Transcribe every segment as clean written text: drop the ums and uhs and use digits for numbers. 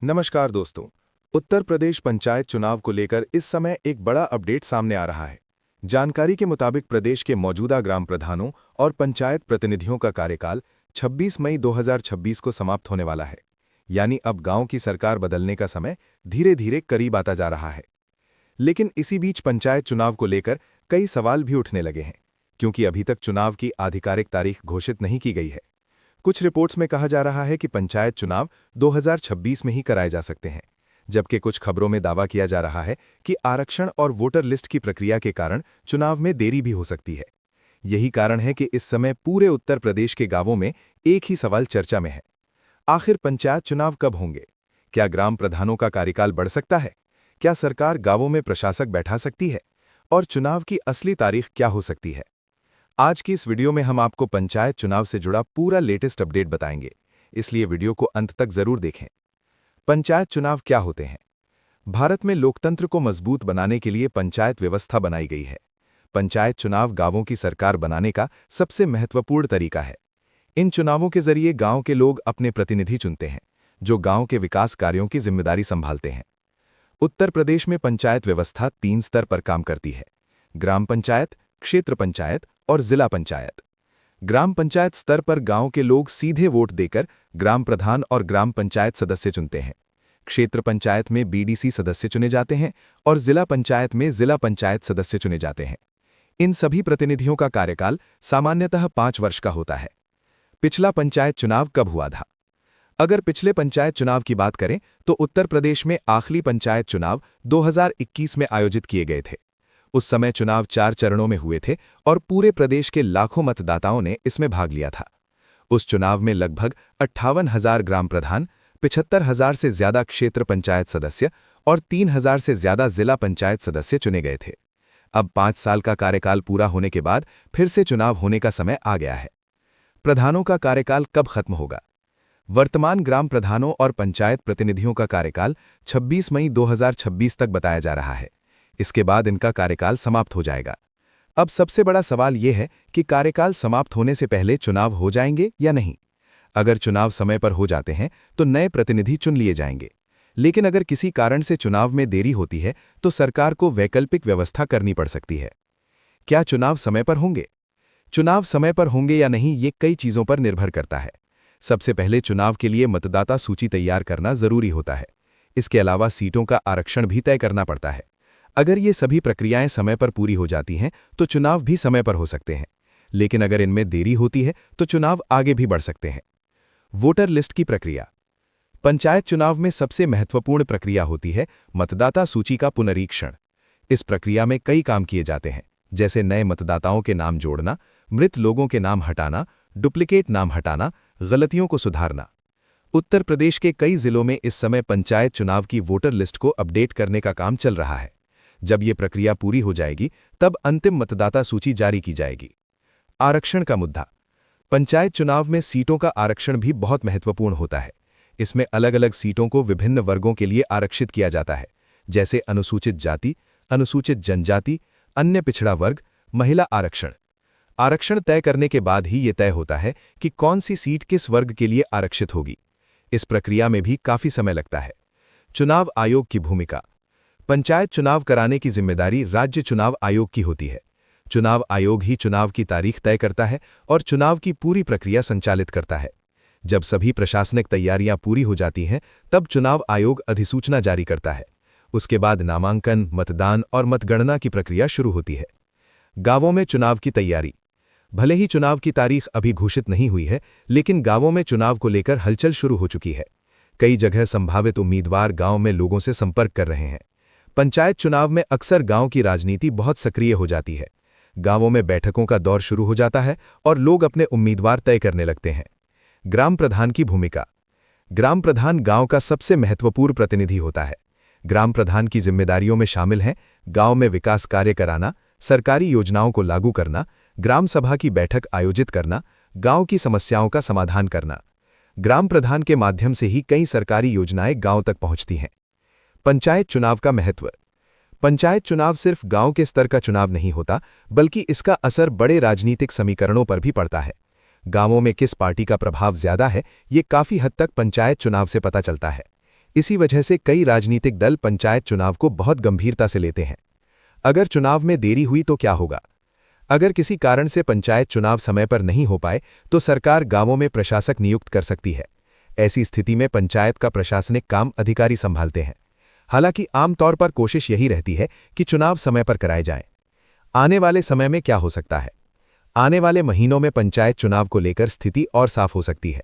नमस्कार दोस्तों। उत्तर प्रदेश पंचायत चुनाव को लेकर इस समय एक बड़ा अपडेट सामने आ रहा है। जानकारी के मुताबिक प्रदेश के मौजूदा ग्राम प्रधानों और पंचायत प्रतिनिधियों का कार्यकाल 26 मई 2026 को समाप्त होने वाला है। यानी अब गांव की सरकार बदलने का समय धीरे धीरे करीब आता जा रहा है। लेकिन इसी बीच पंचायत चुनाव को लेकर कई सवाल भी उठने लगे हैं, क्योंकि अभी तक चुनाव की आधिकारिक तारीख घोषित नहीं की गई है। कुछ रिपोर्ट्स में कहा जा रहा है कि पंचायत चुनाव 2026 में ही कराए जा सकते हैं, जबकि कुछ खबरों में दावा किया जा रहा है कि आरक्षण और वोटर लिस्ट की प्रक्रिया के कारण चुनाव में देरी भी हो सकती है। यही कारण है कि इस समय पूरे उत्तर प्रदेश के गांवों में एक ही सवाल चर्चा में है। आखिर पंचायत चुनाव कब होंगे? क्या ग्राम प्रधानों का कार्यकाल बढ़ सकता है? क्या सरकार गांवों में प्रशासक बैठा सकती है? और चुनाव की असली तारीख क्या हो सकती है? आज की इस वीडियो में हम आपको पंचायत चुनाव से जुड़ा पूरा लेटेस्ट अपडेट बताएंगे, इसलिए वीडियो को अंत तक जरूर देखें। पंचायत चुनाव क्या होते हैं? भारत में लोकतंत्र को मजबूत बनाने के लिए पंचायत व्यवस्था बनाई गई है। पंचायत चुनाव गांवों की सरकार बनाने का सबसे महत्वपूर्ण तरीका है। इन चुनावों के जरिए गांव के लोग अपने प्रतिनिधि चुनते हैं, जो गांव के विकास कार्यों की जिम्मेदारी संभालते हैं। उत्तर प्रदेश में पंचायत व्यवस्था 3 स्तर पर काम करती है: ग्राम पंचायत, क्षेत्र पंचायत और जिला पंचायत। ग्राम पंचायत स्तर पर गांव के लोग सीधे वोट देकर ग्राम प्रधान और ग्राम पंचायत सदस्य चुनते हैं। क्षेत्र पंचायत में बीडीसी सदस्य चुने जाते हैं और जिला पंचायत में जिला पंचायत सदस्य चुने जाते हैं। इन सभी प्रतिनिधियों का कार्यकाल सामान्यतः 5 वर्ष का होता है। पिछला पंचायत चुनाव कब हुआ था? अगर पिछले पंचायत चुनाव की बात करें तो उत्तर प्रदेश में आखिरी पंचायत चुनाव 2021 में आयोजित किए गए थे। उस समय चुनाव 4 चरणों में हुए थे और पूरे प्रदेश के लाखों मतदाताओं ने इसमें भाग लिया था। उस चुनाव में लगभग 58,000 ग्राम प्रधान, 75,000 से ज्यादा क्षेत्र पंचायत सदस्य और 3,000 से ज्यादा जिला पंचायत सदस्य चुने गए थे। अब 5 साल का कार्यकाल पूरा होने के बाद फिर से चुनाव होने का समय आ गया है। प्रधानों का कार्यकाल कब खत्म होगा? वर्तमान ग्राम प्रधानों और पंचायत प्रतिनिधियों का कार्यकाल 26 मई 2026 तक बताया जा रहा है। इसके बाद इनका कार्यकाल समाप्त हो जाएगा। अब सबसे बड़ा सवाल यह है कि कार्यकाल समाप्त होने से पहले चुनाव हो जाएंगे या नहीं। अगर चुनाव समय पर हो जाते हैं तो नए प्रतिनिधि चुन लिए जाएंगे, लेकिन अगर किसी कारण से चुनाव में देरी होती है तो सरकार को वैकल्पिक व्यवस्था करनी पड़ सकती है। क्या चुनाव समय पर होंगे? चुनाव समय पर होंगे या नहीं, ये कई चीजों पर निर्भर करता है। सबसे पहले चुनाव के लिए मतदाता सूची तैयार करना जरूरी होता है। इसके अलावा सीटों का आरक्षण भी तय करना पड़ता है। अगर ये सभी प्रक्रियाएं समय पर पूरी हो जाती हैं तो चुनाव भी समय पर हो सकते हैं, लेकिन अगर इनमें देरी होती है तो चुनाव आगे भी बढ़ सकते हैं। वोटर लिस्ट की प्रक्रिया। पंचायत चुनाव में सबसे महत्वपूर्ण प्रक्रिया होती है मतदाता सूची का पुनरीक्षण। इस प्रक्रिया में कई काम किए जाते हैं, जैसे नए मतदाताओं के नाम जोड़ना, मृत लोगों के नाम हटाना, डुप्लीकेट नाम हटाना, गलतियों को सुधारना। उत्तर प्रदेश के कई जिलों में इस समय पंचायत चुनाव की वोटर लिस्ट को अपडेट करने का काम चल रहा है। जब ये प्रक्रिया पूरी हो जाएगी तब अंतिम मतदाता सूची जारी की जाएगी। आरक्षण का मुद्दा। पंचायत चुनाव में सीटों का आरक्षण भी बहुत महत्वपूर्ण होता है। इसमें अलग अलग सीटों को विभिन्न वर्गों के लिए आरक्षित किया जाता है, जैसे अनुसूचित जाति, अनुसूचित जनजाति, अन्य पिछड़ा वर्ग, महिला आरक्षण। आरक्षण तय करने के बाद ही ये तय होता है कि कौन सी सीट किस वर्ग के लिए आरक्षित होगी। इस प्रक्रिया में भी काफी समय लगता है। चुनाव आयोग की भूमिका। पंचायत चुनाव कराने की जिम्मेदारी राज्य चुनाव आयोग की होती है। चुनाव आयोग ही चुनाव की तारीख तय करता है और चुनाव की पूरी प्रक्रिया संचालित करता है। जब सभी प्रशासनिक तैयारियां पूरी हो जाती हैं तब चुनाव आयोग अधिसूचना जारी करता है। उसके बाद नामांकन, मतदान और मतगणना की प्रक्रिया शुरू होती है। गांवों में चुनाव की तैयारी। भले ही चुनाव की तारीख अभी घोषित नहीं हुई है, लेकिन गांवों में चुनाव को लेकर हलचल शुरू हो चुकी है। कई जगह संभावित उम्मीदवार गांव में लोगों से संपर्क कर रहे हैं। पंचायत चुनाव में अक्सर गांव की राजनीति बहुत सक्रिय हो जाती है। गांवों में बैठकों का दौर शुरू हो जाता है और लोग अपने उम्मीदवार तय करने लगते हैं। ग्राम प्रधान की भूमिका। ग्राम प्रधान गांव का सबसे महत्वपूर्ण प्रतिनिधि होता है। ग्राम प्रधान की जिम्मेदारियों में शामिल हैं गांव में विकास कार्य कराना, सरकारी योजनाओं को लागू करना, ग्राम सभा की बैठक आयोजित करना, गांव की समस्याओं का समाधान करना। ग्राम प्रधान के माध्यम से ही कई सरकारी योजनाएं गांव तक पहुंचती हैं। पंचायत चुनाव का महत्व। पंचायत चुनाव सिर्फ गांव के स्तर का चुनाव नहीं होता, बल्कि इसका असर बड़े राजनीतिक समीकरणों पर भी पड़ता है। गांवों में किस पार्टी का प्रभाव ज्यादा है, ये काफी हद तक पंचायत चुनाव से पता चलता है। इसी वजह से कई राजनीतिक दल पंचायत चुनाव को बहुत गंभीरता से लेते हैं। अगर चुनाव में देरी हुई तो क्या होगा? अगर किसी कारण से पंचायत चुनाव समय पर नहीं हो पाए तो सरकार गांवों में प्रशासक नियुक्त कर सकती है। ऐसी स्थिति में पंचायत का प्रशासनिक काम अधिकारी संभालते हैं। हालांकि आमतौर पर कोशिश यही रहती है कि चुनाव समय पर कराए जाएं। आने वाले समय में क्या हो सकता है? आने वाले महीनों में पंचायत चुनाव को लेकर स्थिति और साफ हो सकती है।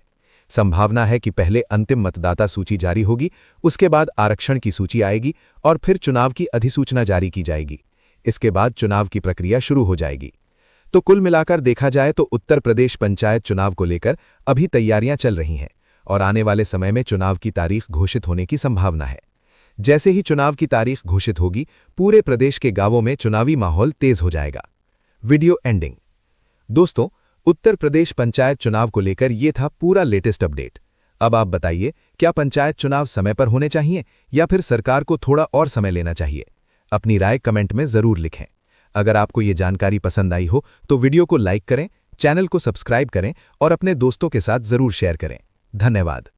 संभावना है कि पहले अंतिम मतदाता सूची जारी होगी, उसके बाद आरक्षण की सूची आएगी और फिर चुनाव की अधिसूचना जारी की जाएगी। इसके बाद चुनाव की प्रक्रिया शुरू हो जाएगी। तो कुल मिलाकर देखा जाए तो उत्तर प्रदेश पंचायत चुनाव को लेकर अभी तैयारियां चल रही हैं और आने वाले समय में चुनाव की तारीख घोषित होने की संभावना है। जैसे ही चुनाव की तारीख घोषित होगी, पूरे प्रदेश के गांवों में चुनावी माहौल तेज हो जाएगा। Video ending. दोस्तों, उत्तर प्रदेश पंचायत चुनाव को लेकर ये था पूरा लेटेस्ट अपडेट। अब आप बताइए, क्या पंचायत चुनाव समय पर होने चाहिए या फिर सरकार को थोड़ा और समय लेना चाहिए? अपनी राय कमेंट में जरूर लिखें। अगर आपको ये जानकारी पसंद आई हो तो वीडियो को लाइक करें, चैनल को सब्सक्राइब करें और अपने दोस्तों के साथ जरूर शेयर करें। धन्यवाद।